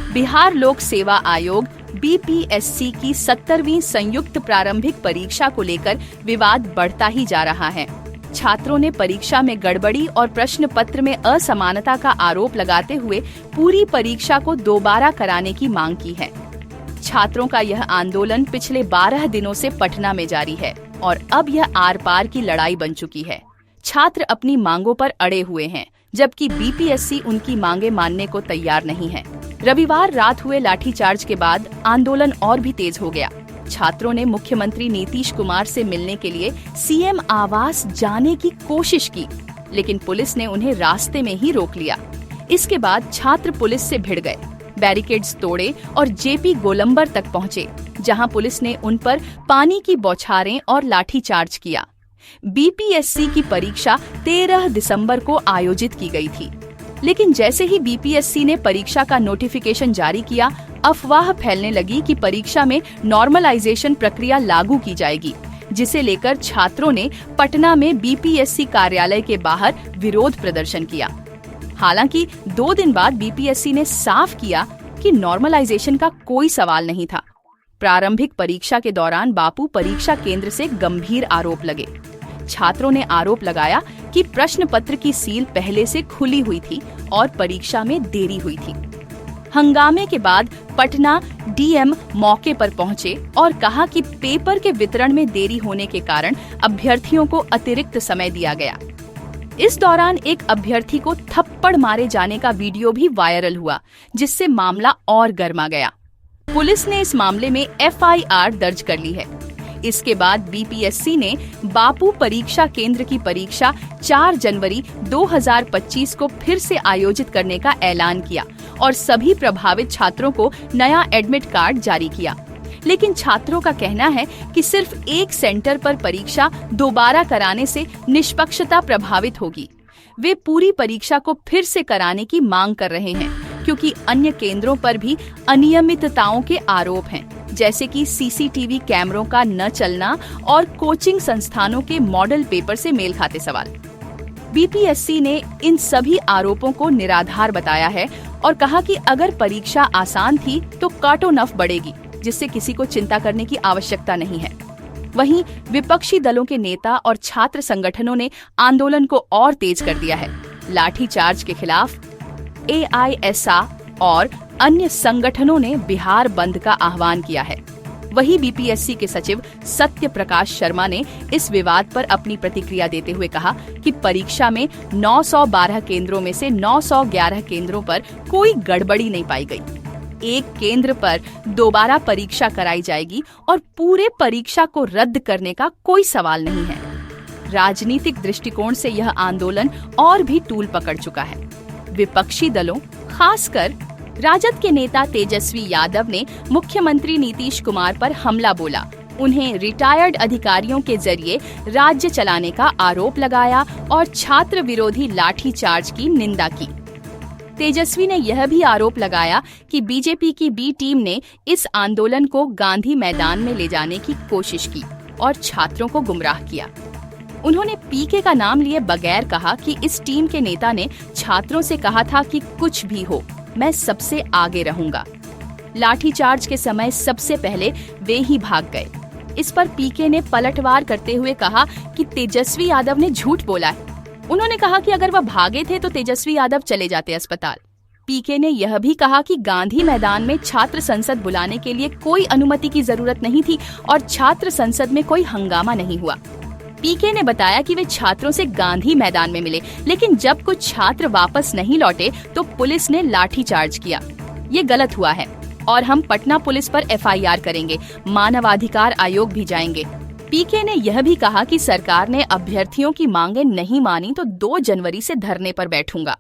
बिहार लोक सेवा आयोग बीपीएससी की 70वीं संयुक्त प्रारंभिक परीक्षा को लेकर विवाद बढ़ता ही जा रहा है। छात्रों ने परीक्षा में गड़बड़ी और प्रश्न पत्र में असमानता का आरोप लगाते हुए पूरी परीक्षा को दोबारा कराने की मांग की है। छात्रों का यह आंदोलन पिछले 12 दिनों से पटना में जारी है और अब यह आर पार की लड़ाई बन चुकी है। छात्र अपनी मांगों पर अड़े हुए हैं, जबकि बीपीएससी उनकी मांगे मानने को तैयार नहीं है। रविवार रात हुए लाठीचार्ज के बाद आंदोलन और भी तेज हो गया। छात्रों ने मुख्यमंत्री नीतीश कुमार से मिलने के लिए सीएम आवास जाने की कोशिश की, लेकिन पुलिस ने उन्हें रास्ते में ही रोक लिया। इसके बाद छात्र पुलिस से भिड़ गए, बैरिकेड्स तोड़े और जेपी गोलंबर तक पहुंचे, जहां पुलिस ने उन पर पानी की बौछारें और लाठीचार्ज किया। बीपीएससी की परीक्षा 13 दिसंबर को आयोजित की गई थी, लेकिन जैसे ही बीपीएससी ने परीक्षा का नोटिफिकेशन जारी किया, अफवाह फैलने लगी कि परीक्षा में नॉर्मलाइजेशन प्रक्रिया लागू की जाएगी, जिसे लेकर छात्रों ने पटना में बीपीएससी कार्यालय के बाहर विरोध प्रदर्शन किया। हालांकि 2 दिन बाद बीपीएससी ने साफ किया कि नॉर्मलाइजेशन का कोई सवाल नहीं था। प्रारंभिक परीक्षा के दौरान बापू परीक्षा केंद्र से गंभीर आरोप लगे। छात्रों ने आरोप लगाया कि प्रश्न पत्र की सील पहले से खुली हुई थी और परीक्षा में देरी हुई थी। हंगामे के बाद पटना डीएम मौके पर पहुंचे और कहा कि पेपर के वितरण में देरी होने के कारण अभ्यर्थियों को अतिरिक्त समय दिया गया। इस दौरान एक अभ्यर्थी को थप्पड़ मारे जाने का वीडियो भी वायरल हुआ, जिससे मामला और गर्मा गया। पुलिस ने इस मामले में एफआईआर दर्ज कर ली है। इसके बाद बीपीएससी ने बापू परीक्षा केंद्र की परीक्षा 4 जनवरी 2025 को फिर से आयोजित करने का ऐलान किया और सभी प्रभावित छात्रों को नया एडमिट कार्ड जारी किया। लेकिन छात्रों का कहना है कि सिर्फ एक सेंटर पर परीक्षा दोबारा कराने से निष्पक्षता प्रभावित होगी। वे पूरी परीक्षा को फिर से कराने की मांग कर रहे हैं, क्योंकि अन्य केंद्रों पर भी अनियमितताओं के आरोप हैं, जैसे कि सीसीटीवी कैमरों का न चलना और कोचिंग संस्थानों के मॉडल पेपर से मेल खाते सवाल। बीपीएससी ने इन सभी आरोपों को निराधार बताया है और कहा कि अगर परीक्षा आसान थी तो कट ऑफ बढ़ेगी, जिससे किसी को चिंता करने की आवश्यकता नहीं है। वहीं विपक्षी दलों के नेता और छात्र संगठनों ने आंदोलन को और तेज कर दिया है। लाठीचार्ज के खिलाफ एआईएसआ और अन्य संगठनों ने बिहार बंद का आह्वान किया है। वहीं बीपीएससी के सचिव सत्य प्रकाश शर्मा ने इस विवाद पर अपनी प्रतिक्रिया देते हुए कहा कि परीक्षा में 912 केंद्रों में से 911 केंद्रों पर कोई गड़बड़ी नहीं पाई गई। एक केंद्र पर दोबारा परीक्षा कराई जाएगी और पूरे परीक्षा को रद्द करने का कोई सवाल नहीं है। राजनीतिक दृष्टिकोण से यह आंदोलन और भी तूल पकड़ चुका है। विपक्षी दलों, खासकर राजद के नेता तेजस्वी यादव ने मुख्यमंत्री नीतीश कुमार पर हमला बोला, उन्हें रिटायर्ड अधिकारियों के जरिए राज्य चलाने का आरोप लगाया और छात्र विरोधी लाठीचार्ज की निंदा की। तेजस्वी ने यह भी आरोप लगाया कि बीजेपी की बी टीम ने इस आंदोलन को गांधी मैदान में ले जाने की कोशिश की और छात्रों को गुमराह किया। उन्होंने पीके का नाम लिए बगैर कहा कि इस टीम के नेता ने छात्रों से कहा था कि कुछ भी हो, मैं सबसे आगे रहूंगा। लाठीचार्ज के समय सबसे पहले वे ही भाग गए। इस पर पीके ने पलटवार करते हुए कहा कि तेजस्वी यादव ने झूठ बोला है। उन्होंने कहा कि अगर वह भागे थे तो तेजस्वी यादव चले जाते अस्पताल। पीके ने यह भी कहा कि गांधी मैदान में छात्र संसद बुलाने के लिए कोई अनुमति की जरूरत नहीं थी और छात्र संसद में कोई हंगामा नहीं हुआ। पीके ने बताया कि वे छात्रों से गांधी मैदान में मिले, लेकिन जब कुछ छात्र वापस नहीं लौटे तो पुलिस ने लाठीचार्ज किया। ये गलत हुआ है और हम पटना पुलिस पर एफआईआर करेंगे, मानवाधिकार आयोग भी जाएंगे। पीके ने यह भी कहा कि सरकार ने अभ्यर्थियों की मांगे नहीं मानी तो 2 जनवरी से धरने पर बैठूंगा।